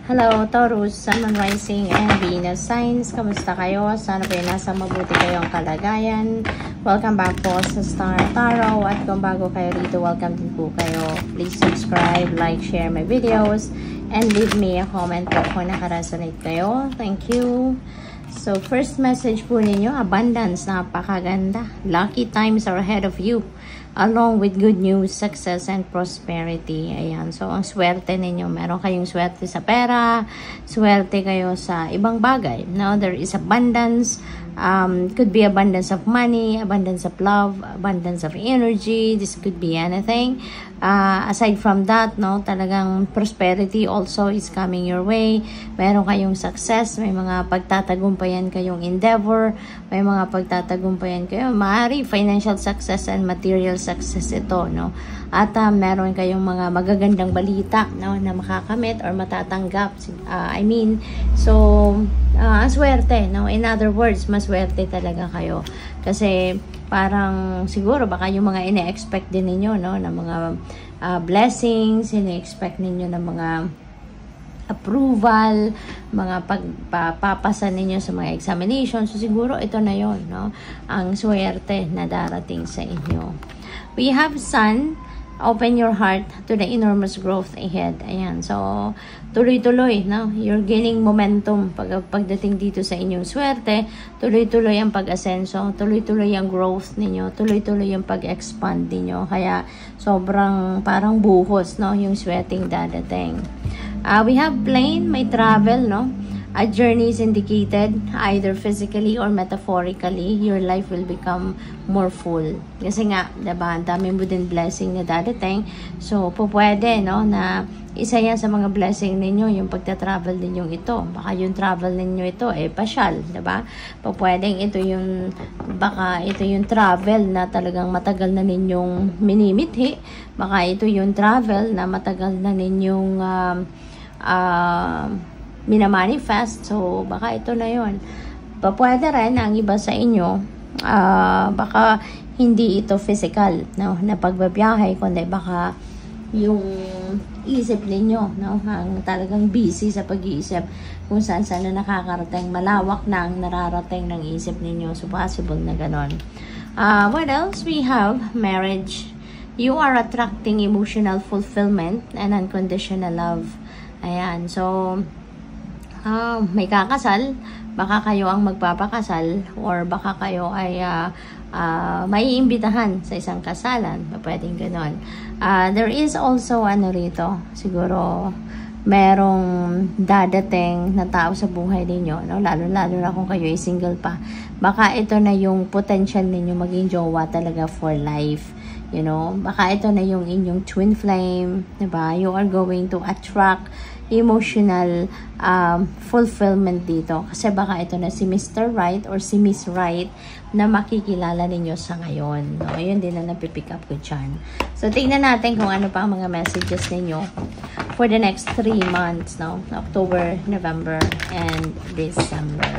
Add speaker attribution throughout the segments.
Speaker 1: Hello, Taurus, Sun, Moon, Rising, and Venus signs. Kamusta kayo? Sana po nasa mabuti kayong kalagayan. Welcome back po sa Star Tarot. At kung bago kayo rito, welcome din po kayo. Please subscribe, like, share my videos, and leave me a comment po kung nakaresonate kayo. Thank you. So, first message po ninyo, abundance, napakaganda. Lucky times are ahead of you, along with good news, success, and prosperity. Ayan. So, ang swerte ninyo, meron kayong swerte sa pera, swerte kayo sa ibang bagay. No? There is abundance. Could be abundance of money, abundance of love, abundance of energy. This could be anything. Aside from that, no, talagang prosperity also is coming your way. Meron kayong success, may mga pagtatagumpayan kayong endeavor, may mga pagtatagumpayan kayo. Maaari financial success and material success ito, no. At meron kayong mga magagandang balita, no, na makakamit or matatanggap. Ang swerte, no. In other words, maswerte talaga kayo. Kasi parang siguro baka yung mga ine-expect din ninyo, no, na mga blessings, ine-expect ninyo na mga approval, mga pagpapasa ninyo sa mga examinations. So siguro ito na yon, no, ang swerte na darating sa inyo. We have Sun. Open your heart to the enormous growth ahead. Ayan. So, tuloy-tuloy, no? You're gaining momentum pagdating dito sa inyong swerte. Tuloy-tuloy ang pag-asenso. Tuloy-tuloy ang growth ninyo. Tuloy-tuloy ang pag-expand ninyo. Kaya, sobrang parang buhos, no? Yung swerteng dadating. We have plane, may travel, no? A journey is indicated either physically or metaphorically. Your life will become more full. Kasi nga, diba, ang dami mo din blessing na dadating. So, pwede, no, na isa yan sa mga blessing ninyo, yung pagta-travel ninyong ito. Baka yung travel ninyo ito, pasyal, diba? Pwedeng ito yung, baka ito yung travel na talagang matagal na ninyong minimithi. Baka ito yung travel na matagal na ninyong, minamanifest. So, baka ito na yun. Pwede rin ang iba sa inyo, baka hindi ito physical, no, na pagbabiyahe, kundi baka yung isip ninyo, no, ang talagang busy sa pag-iisip kung saan na nakakarating, malawak na ang nararating ng isip ninyo. So, possible na ganon. What else? We have marriage. You are attracting emotional fulfillment and unconditional love. Ayan. So, may kakasal, baka kayo ang magpapakasal, or baka kayo ay may imbitahan sa isang kasalan, pwedeng ganon. There is also rito, siguro merong dadating na tao sa buhay ninyo, no? Lalo na kung kayo ay single pa, baka ito na yung potential ninyo maging jowa talaga for life, you know. Baka ito na yung inyong twin flame, diba? You are going to attract emotional fulfillment dito. Kasi baka ito na si Mr. Right or si Miss Right na makikilala ninyo sa ngayon. No? Yun din na napipick up ko dyan. So, tingnan natin kung ano pa ang mga messages ninyo for the next 3 months. No? October, November, and December.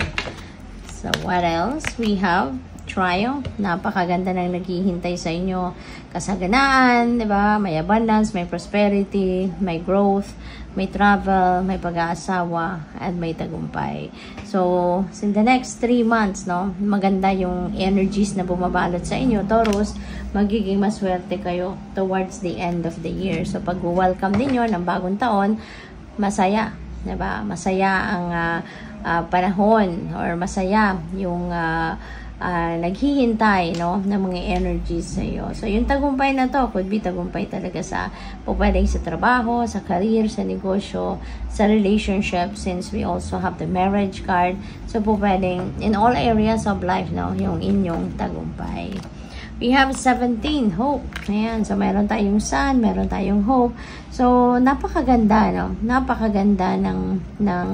Speaker 1: So, what else? We have trial. Napakaganda ng naghihintay sa inyo. Kasaganaan, diba? May abundance, may prosperity, may growth, may travel, may pag-aasawa, and may tagumpay. So, in the next 3 months, no, maganda yung energies na bumabalot sa inyo, Taurus. Magiging maswerte kayo towards the end of the year. So, pag-welcome ninyo ng bagong taon, masaya, diba? Masaya ang panahon, or masaya yung naghihintay, no, ng mga energies sa iyo. So, yung tagumpay na to, could be tagumpay talaga sa, pwedeng sa trabaho, sa career, sa negosyo, sa relationship, since we also have the marriage card. So, pwedeng in all areas of life, no, yung inyong tagumpay. We have 17, hope. Ayan, so meron tayong sun, meron tayong hope. So, napakaganda, no? Napakaganda ng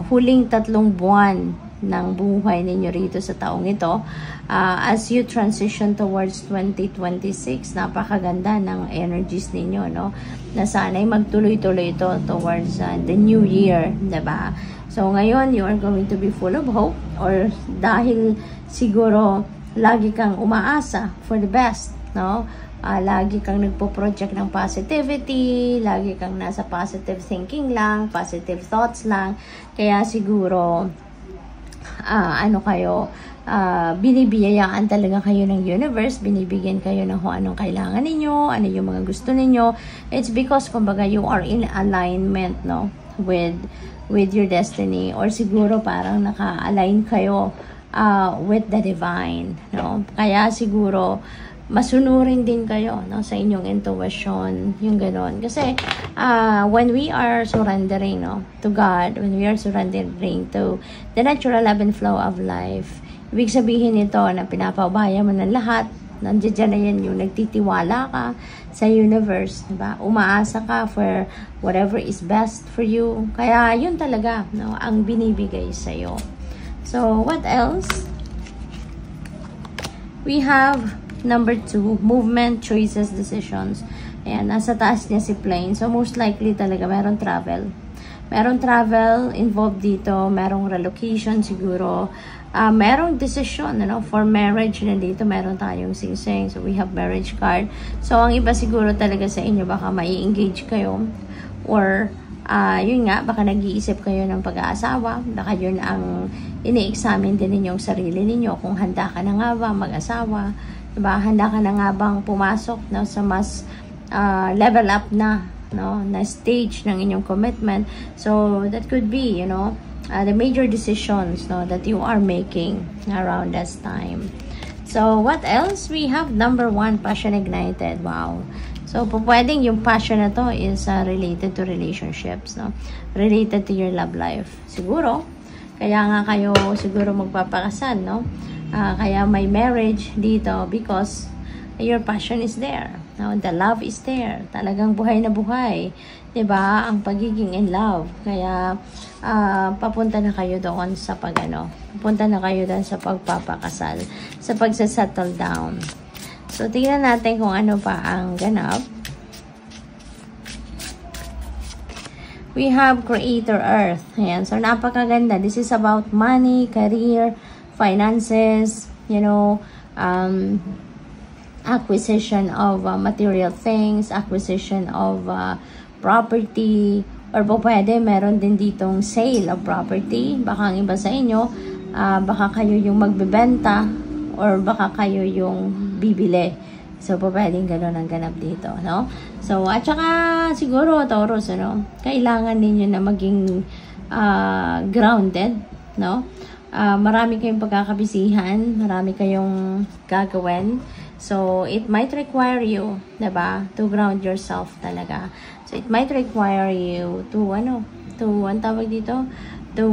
Speaker 1: huling 3 buwan ng buhay ninyo rito sa taong ito. As you transition towards 2026, napakaganda ng energies ninyo, no? Na sana'y magtuloy-tuloy ito towards the new year, diba? So, ngayon, you are going to be full of hope, or dahil siguro lagi kang umaasa for the best, no? lagi kang nagpo-project ng positivity, lagi kang nasa positive thinking lang, positive thoughts lang. Kaya siguro, binibiyayaan talaga kayo ng universe, binibigyan kayo ng kung anong kailangan ninyo, ano yung mga gusto ninyo. It's because, kumbaga, you are in alignment, no, with your destiny, or siguro parang naka-align kayo with the divine, no. Kaya siguro masunurin din kayo, no, sa inyong intuition, yung ganon. Kasi when we are surrendering, no, to God, when we are surrendering to the natural ebb and flow of life, ibig sabihin nito na pinapaubaya mo ng lahat, nandiyan na yan yung nagtitiwala ka sa universe, diba? Umaasa ka for whatever is best for you. Kaya yun talaga, no, ang binibigay sa'yo. So, what else? We have number 2, movement, choices, decisions. Ayan, nasa taas niya si plane. So, most likely talaga, meron travel. Meron travel involved dito. Merong relocation siguro. Merong decision, ano, for marriage na dito. Meron tayong sing-sing. So, we have marriage card. So, ang iba siguro talaga sa inyo, baka mai-engage kayo. Or, yun nga, baka nag-iisip kayo ng pag-aasawa. Baka yun ang ini-examine din ninyong sarili ninyo. Kung handa ka na nga ba mag-asawa. Diba? Handa ka na nga bang pumasok, no, sa mas level up na, no, na stage ng inyong commitment. So that could be, you know, the major decisions, no, that you are making around this time. So what else? We have number 1, passion ignited. Wow. So pwedeng yung passion na to is related to relationships, no, related to your love life. Siguro kaya nga kayo siguro magpapakasal, no. Kaya may marriage dito because your passion is there. No? The love is there. Talagang buhay na buhay. 'Di ba? Ang pagiging in love. Kaya papunta na kayo doon sa papunta na kayo doon sa pagpapakasal, sa pagse-settle down. So tingnan natin kung ano pa ang ganap. We have Creator Earth. Ayan. So napakaganda. This is about money, career, finances, you know, acquisition of material things, acquisition of property, or po pwede meron din ditong sale of property. Baka ang iba sa inyo, baka kayo yung magbebenta or baka kayo yung bibili. So po pwedeng gano'n ang ganap dito, no? So at saka siguro Taurus, ano, kailangan ninyo na maging grounded, no? Marami kayong pagkakabisihan, marami kayong gagawin. So, it might require you, diba, to ground yourself talaga. So, it might require you to, ang tawag dito, to,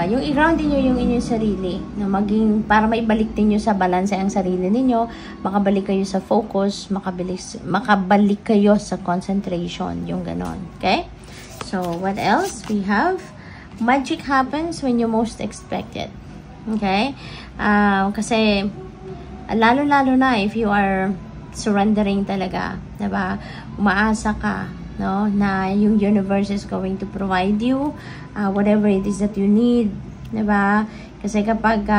Speaker 1: yung i-ground niyo yung inyong sarili, na maging, para maibalik niyo sa balance ang sarili niyo, makabalik kayo sa focus, makabalik kayo sa concentration, yung ganon. Okay? So, what else? We have magic happens when you most expect it. Okay? Kasi, lalo-lalo na if you are surrendering talaga, diba? Umaasa ka, no? Na yung universe is going to provide you whatever it is that you need, diba? Kasi kapag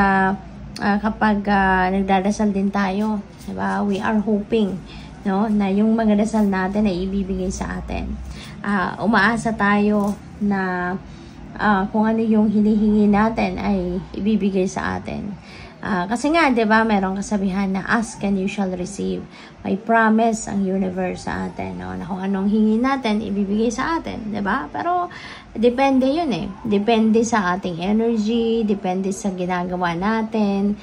Speaker 1: nagdadasal din tayo, diba? We are hoping, no? Na yung mga dasal natin ay ibibigay sa atin. Umaasa tayo na kung ano yung hinihingi natin ay ibibigay sa atin. Kasi nga, di ba, merong kasabihan na ask and you shall receive. May promise ang universe sa atin, no? Na kung anong hingi natin, ibibigay sa atin, di ba? Pero, depende yun eh. Depende sa ating energy, depende sa ginagawa natin,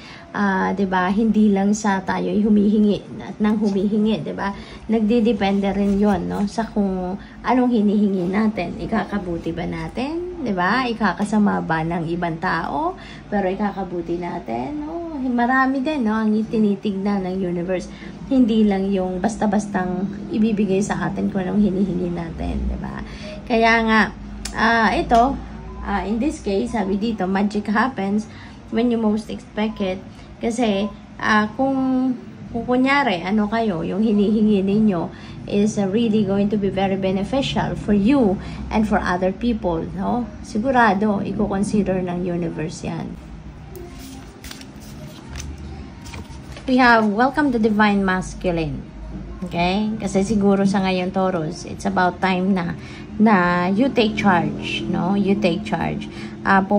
Speaker 1: di ba? Hindi lang sa tayo humihingi at nang humihingi, di ba? Nagdidepende rin yun, no? Sa kung anong hinihingi natin. Ikakabuti ba natin? Diba? Ikakasama ba ng ibang tao? Pero ikakabuti natin? No? Marami din, no? Ang tinitignan ng universe. Hindi lang yung basta-bastang ibibigay sa atin kung anong hinihingi natin. Diba? Kaya nga, ito, in this case, sabi dito, magic happens when you most expect it. Kasi, kung kunyari, ano kayo, yung hinihingi ninyo is really going to be very beneficial for you and for other people, no? Sigurado, i-consider ng universe yan. we have welcome the divine masculine. Okay? Kasi siguro sa ngayon, Taurus, it's about time na you take charge, no? You take charge.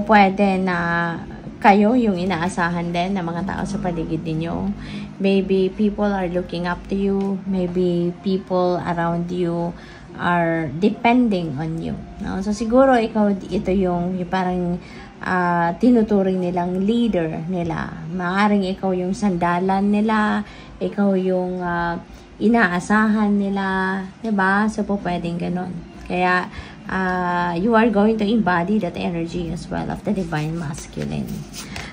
Speaker 1: Pwede na kayo yung inaasahan din ng mga tao sa paligid ninyo. Maybe people are looking up to you. Maybe people around you are depending on you. No? So, siguro ito yung parang tinuturing nilang leader nila. Maaaring ikaw yung sandalan nila. Ikaw yung inaasahan nila. Diba? So, pwedeng ganun. Kaya, you are going to embody that energy as well of the divine masculine.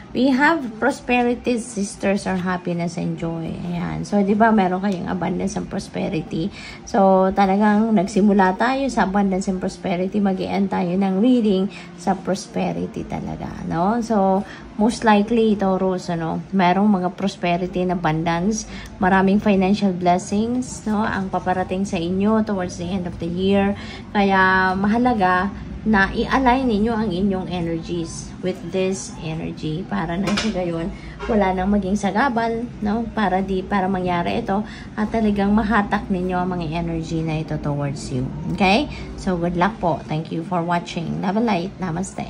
Speaker 1: We have prosperity, sisters, or happiness and joy. Ayan. So, di ba, meron kayong abundance and prosperity. So, talagang nagsimula tayo sa abundance and prosperity. Mag-i-end tayo ng reading sa prosperity talaga, no? So, most likely, Taurus, ano, merong mga prosperity and abundance. Maraming financial blessings, no? Ang paparating sa inyo towards the end of the year. Kaya, mahalaga na i-align ninyo ang inyong energies with this energy para nang sa gayon wala nang maging sagabal, no? Para mangyari ito at talagang mahatak ninyo ang mga energy na ito towards you. Okay? So, good luck po. Thank you for watching. Love and light. Namaste.